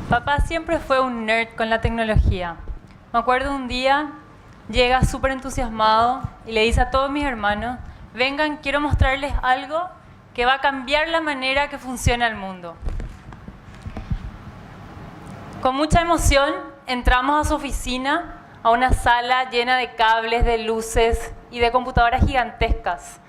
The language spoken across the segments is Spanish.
Papá siempre fue un nerd con la tecnología. Me acuerdo un día, llega súper entusiasmado y le dice a todos mis hermanos, vengan, quiero mostrarles algo que va a cambiar la manera que funciona el mundo. Con mucha emoción entramos a su oficina, a una sala llena de cables, de luces y de computadoras gigantescas.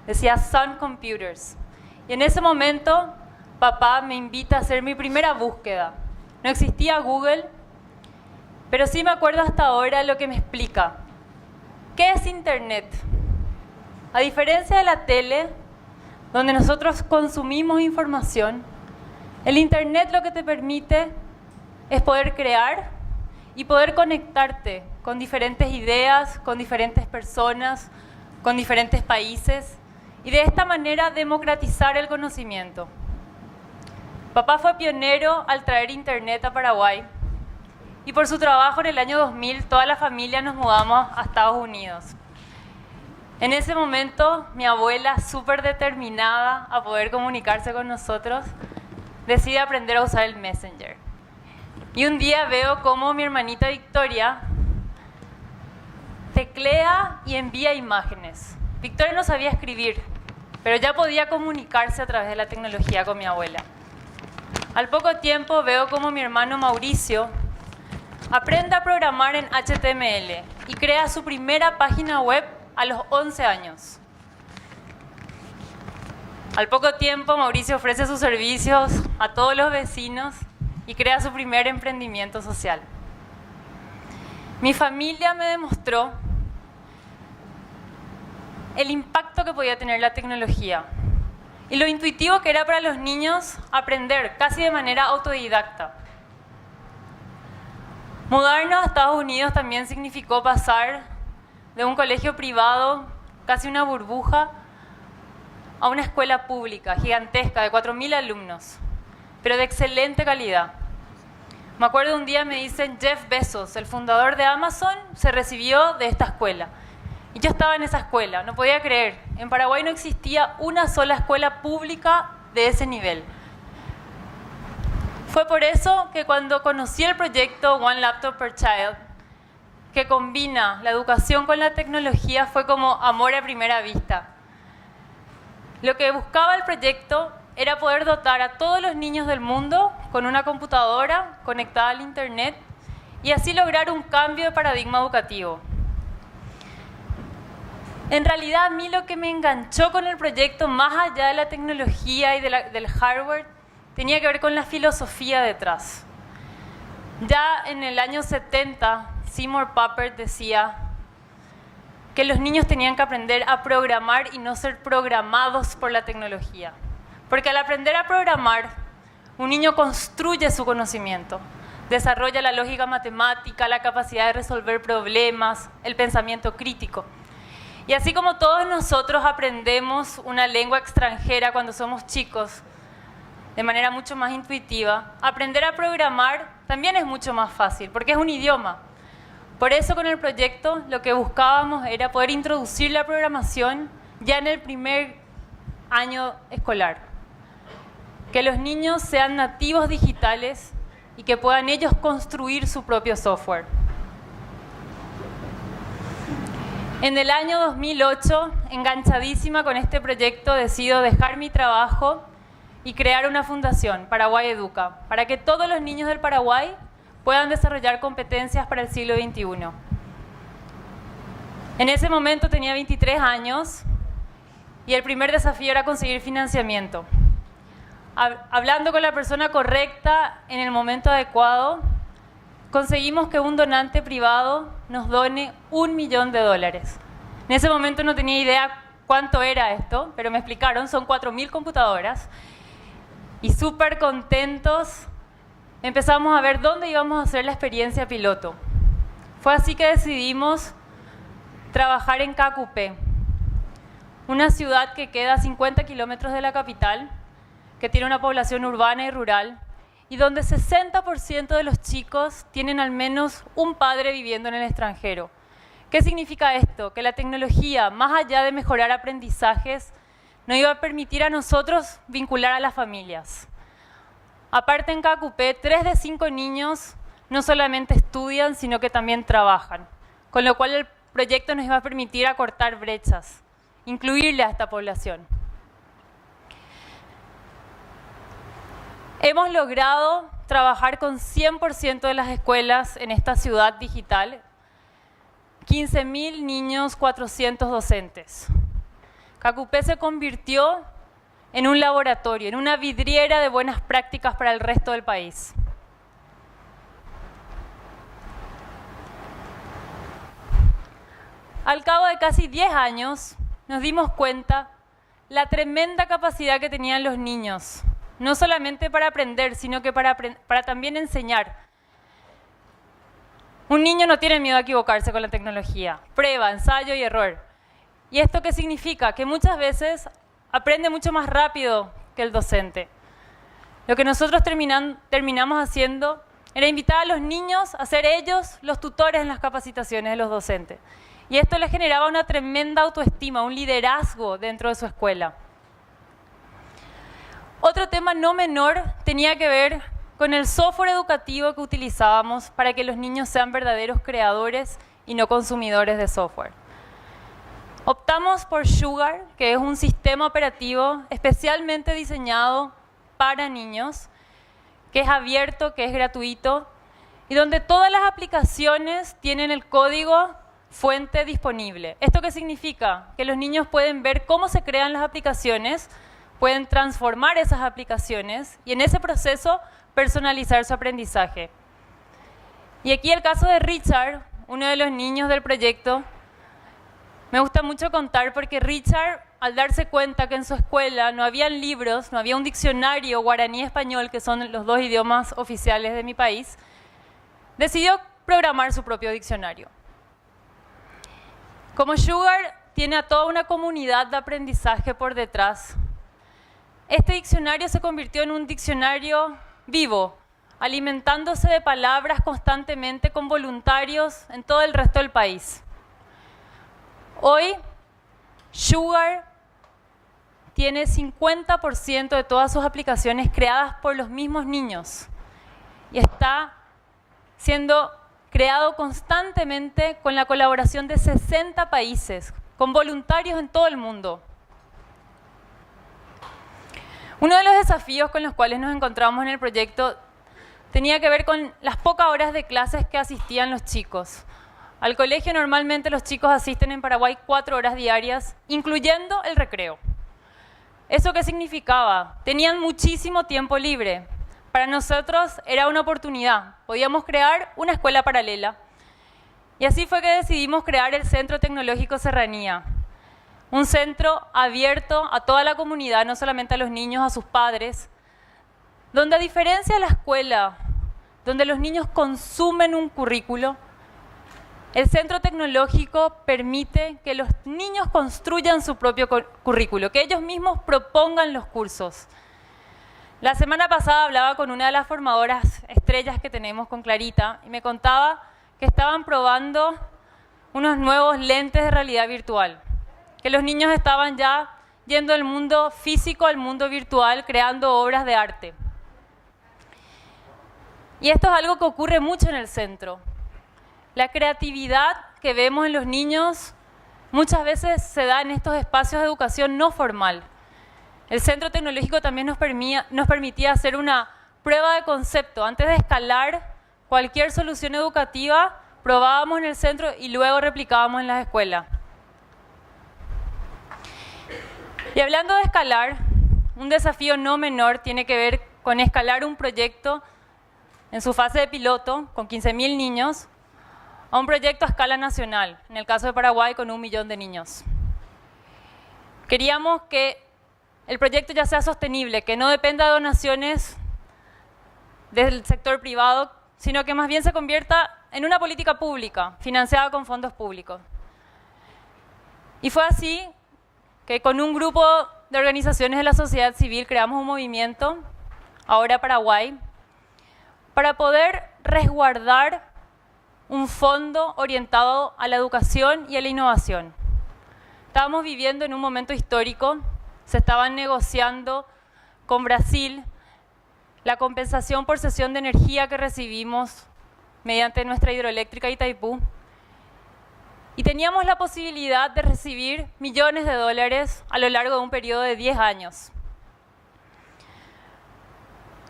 Decía Sun Computers. Y en ese momento, papá me invita a hacer mi primera búsqueda. No existía Google, pero sí me acuerdo hasta ahora lo que me explica. ¿Qué es Internet? A diferencia de la tele, donde nosotros consumimos información, el Internet lo que te permite es poder crear y poder conectarte con diferentes ideas, con diferentes personas, con diferentes países, y de esta manera democratizar el conocimiento. Papá fue pionero al traer Internet a Paraguay, y por su trabajo en el año 2000 toda la familia nos mudamos a Estados Unidos. En ese momento, mi abuela, súper determinada a poder comunicarse con nosotros, decide aprender a usar el Messenger. Y un día veo cómo mi hermanita Victoria teclea y envía imágenes. Victoria no sabía escribir, pero ya podía comunicarse a través de la tecnología con mi abuela. Al poco tiempo veo cómo mi hermano Mauricio aprende a programar en HTML y crea su primera página web a los 11 años. Al poco tiempo, Mauricio ofrece sus servicios a todos los vecinos y crea su primer emprendimiento social. Mi familia me demostró el impacto que podía tener la tecnología y lo intuitivo que era para los niños aprender casi de manera autodidacta. Mudarnos a Estados Unidos también significó pasar de un colegio privado, casi una burbuja, a una escuela pública gigantesca de 4.000 alumnos, pero de excelente calidad. Me acuerdo un día me dicen, Jeff Bezos, el fundador de Amazon, se recibió de esta escuela. Y yo estaba en esa escuela, no podía creer. En Paraguay no existía una sola escuela pública de ese nivel. Fue por eso que cuando conocí el proyecto One Laptop per Child, que combina la educación con la tecnología, fue como amor a primera vista. Lo que buscaba el proyecto era poder dotar a todos los niños del mundo con una computadora conectada al Internet y así lograr un cambio de paradigma educativo. En realidad, a mí lo que me enganchó con el proyecto, más allá de la tecnología y del hardware, tenía que ver con la filosofía detrás. Ya en el año 70, Seymour Papert decía que los niños tenían que aprender a programar y no ser programados por la tecnología. Porque al aprender a programar, un niño construye su conocimiento, desarrolla la lógica matemática, la capacidad de resolver problemas, el pensamiento crítico. Y así como todos nosotros aprendemos una lengua extranjera cuando somos chicos, de manera mucho más intuitiva, aprender a programar también es mucho más fácil, porque es un idioma. Por eso con el proyecto lo que buscábamos era poder introducir la programación ya en el primer año escolar. Que los niños sean nativos digitales y que puedan ellos construir su propio software. En el año 2008, enganchadísima con este proyecto, decido dejar mi trabajo y crear una fundación, Paraguay Educa, para que todos los niños del Paraguay puedan desarrollar competencias para el siglo XXI. En ese momento tenía 23 años y el primer desafío era conseguir financiamiento. Hablando con la persona correcta en el momento adecuado, conseguimos que un donante privado nos done $1 millón. En ese momento no tenía idea cuánto era esto, pero me explicaron, son 4.000 computadoras. Y súper contentos empezamos a ver dónde íbamos a hacer la experiencia piloto. Fue así que decidimos trabajar en Cacupé, una ciudad que queda a 50 kilómetros de la capital, que tiene una población urbana y rural, y donde 60% de los chicos tienen al menos un padre viviendo en el extranjero. ¿Qué significa esto? Que la tecnología, más allá de mejorar aprendizajes, nos iba a permitir a nosotros vincular a las familias. Aparte, en KQP, 3 de 5 niños no solamente estudian, sino que también trabajan, con lo cual el proyecto nos va a permitir acortar brechas, incluirle a esta población. Hemos logrado trabajar con 100% de las escuelas en esta ciudad digital, 15.000 niños, 400 docentes. KQP se convirtió en un laboratorio, en una vidriera de buenas prácticas para el resto del país. Al cabo de casi 10 años, nos dimos cuenta la tremenda capacidad que tenían los niños, no solamente para aprender, sino que para también enseñar. Un niño no tiene miedo a equivocarse con la tecnología. Prueba, ensayo y error. ¿Y esto qué significa? Que muchas veces aprende mucho más rápido que el docente. Lo que nosotros terminamos haciendo era invitar a los niños a ser ellos los tutores en las capacitaciones de los docentes. Y esto les generaba una tremenda autoestima, un liderazgo dentro de su escuela. Otro tema no menor tenía que ver con el software educativo que utilizábamos para que los niños sean verdaderos creadores y no consumidores de software. Optamos por Sugar, que es un sistema operativo especialmente diseñado para niños, que es abierto, que es gratuito, y donde todas las aplicaciones tienen el código fuente disponible. ¿Esto qué significa? Que los niños pueden ver cómo se crean las aplicaciones, pueden transformar esas aplicaciones y en ese proceso personalizar su aprendizaje. Y aquí el caso de Richard, uno de los niños del proyecto, me gusta mucho contar porque Richard, al darse cuenta que en su escuela no habían libros, no había un diccionario guaraní-español, que son los 2 idiomas oficiales de mi país, decidió programar su propio diccionario. Como Sugar tiene a toda una comunidad de aprendizaje por detrás, este diccionario se convirtió en un diccionario vivo, alimentándose de palabras constantemente con voluntarios en todo el resto del país. Hoy, Sugar tiene 50% de todas sus aplicaciones creadas por los mismos niños y está siendo creado constantemente con la colaboración de 60 países, con voluntarios en todo el mundo. Uno de los desafíos con los cuales nos encontramos en el proyecto tenía que ver con las pocas horas de clases que asistían los chicos. Al colegio normalmente los chicos asisten en Paraguay 4 horas diarias, incluyendo el recreo. ¿Eso qué significaba? Tenían muchísimo tiempo libre. Para nosotros era una oportunidad. Podíamos crear una escuela paralela. Y así fue que decidimos crear el Centro Tecnológico Serranía. Un centro abierto a toda la comunidad, no solamente a los niños, a sus padres, donde a diferencia de la escuela, donde los niños consumen un currículo, el centro tecnológico permite que los niños construyan su propio currículo, que ellos mismos propongan los cursos. La semana pasada hablaba con una de las formadoras estrellas que tenemos, con Clarita, y me contaba que estaban probando unos nuevos lentes de realidad virtual, que los niños estaban ya yendo del mundo físico al mundo virtual, creando obras de arte. Y esto es algo que ocurre mucho en el centro. La creatividad que vemos en los niños muchas veces se da en estos espacios de educación no formal. El Centro Tecnológico también nos permitía hacer una prueba de concepto. Antes de escalar cualquier solución educativa, probábamos en el centro y luego replicábamos en las escuelas. Y hablando de escalar, un desafío no menor tiene que ver con escalar un proyecto en su fase de piloto con 15.000 niños a un proyecto a escala nacional, en el caso de Paraguay con 1 millón de niños. Queríamos que el proyecto ya sea sostenible, que no dependa de donaciones del sector privado, sino que más bien se convierta en una política pública, financiada con fondos públicos. Y fue así que con un grupo de organizaciones de la sociedad civil creamos un movimiento, Ahora Paraguay, para poder resguardar un fondo orientado a la educación y a la innovación. Estábamos viviendo en un momento histórico, se estaban negociando con Brasil la compensación por cesión de energía que recibimos mediante nuestra hidroeléctrica Itaipú. Y teníamos la posibilidad de recibir millones de dólares a lo largo de un periodo de 10 años.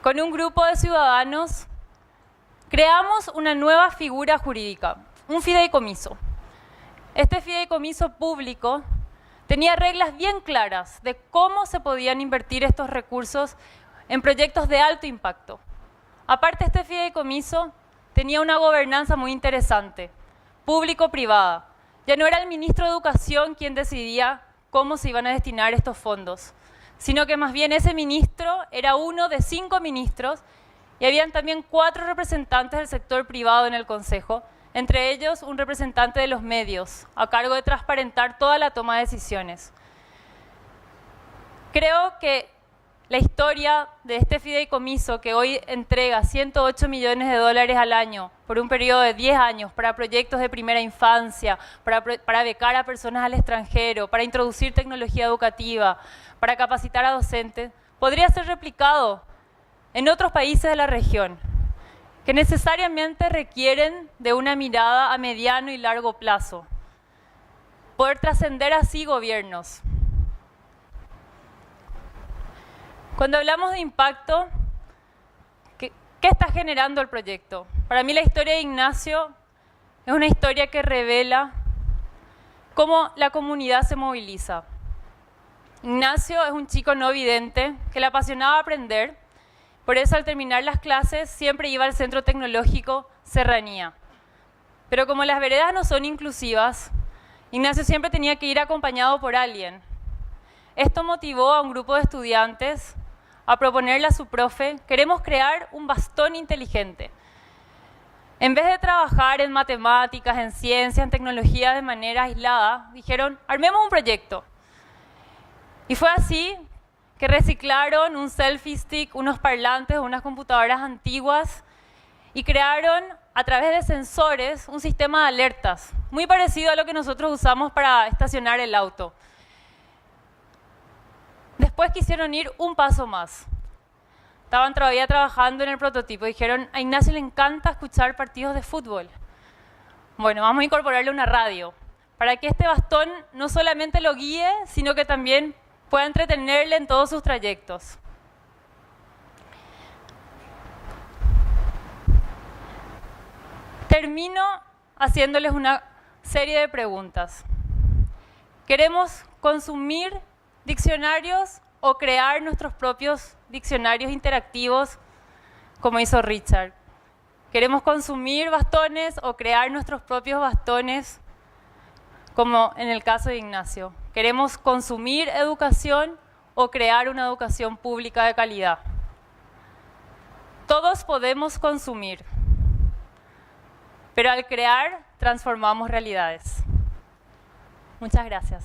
Con un grupo de ciudadanos creamos una nueva figura jurídica, un fideicomiso. Este fideicomiso público tenía reglas bien claras de cómo se podían invertir estos recursos en proyectos de alto impacto. Aparte, este fideicomiso tenía una gobernanza muy interesante, público-privada. Ya no era el ministro de Educación quien decidía cómo se iban a destinar estos fondos, sino que más bien ese ministro era uno de 5 ministros y habían también 4 representantes del sector privado en el Consejo, entre ellos un representante de los medios, a cargo de transparentar toda la toma de decisiones. Creo que la historia de este fideicomiso, que hoy entrega 108 millones de dólares al año por un periodo de 10 años para proyectos de primera infancia, para becar a personas al extranjero, para introducir tecnología educativa, para capacitar a docentes, podría ser replicado en otros países de la región, que necesariamente requieren de una mirada a mediano y largo plazo, poder trascender así gobiernos. Cuando hablamos de impacto, ¿qué está generando el proyecto? Para mí la historia de Ignacio es una historia que revela cómo la comunidad se moviliza. Ignacio es un chico no vidente que le apasionaba aprender, por eso al terminar las clases siempre iba al centro tecnológico Serranía. Pero como las veredas no son inclusivas, Ignacio siempre tenía que ir acompañado por alguien. Esto motivó a un grupo de estudiantes a proponerle a su profe: queremos crear un bastón inteligente. En vez de trabajar en matemáticas, en ciencia, en tecnología de manera aislada, dijeron: armemos un proyecto. Y fue así que reciclaron un selfie stick, unos parlantes, unas computadoras antiguas y crearon a través de sensores un sistema de alertas, muy parecido a lo que nosotros usamos para estacionar el auto. Después quisieron ir un paso más. Estaban todavía trabajando en el prototipo y dijeron: a Ignacio le encanta escuchar partidos de fútbol. Bueno, vamos a incorporarle una radio para que este bastón no solamente lo guíe, sino que también pueda entretenerle en todos sus trayectos. Termino haciéndoles una serie de preguntas. ¿Queremos consumir diccionarios o crear nuestros propios diccionarios interactivos como hizo Richard? ¿Queremos consumir bastones o crear nuestros propios bastones como en el caso de Ignacio? ¿Queremos consumir educación o crear una educación pública de calidad? Todos podemos consumir, pero al crear transformamos realidades. Muchas gracias.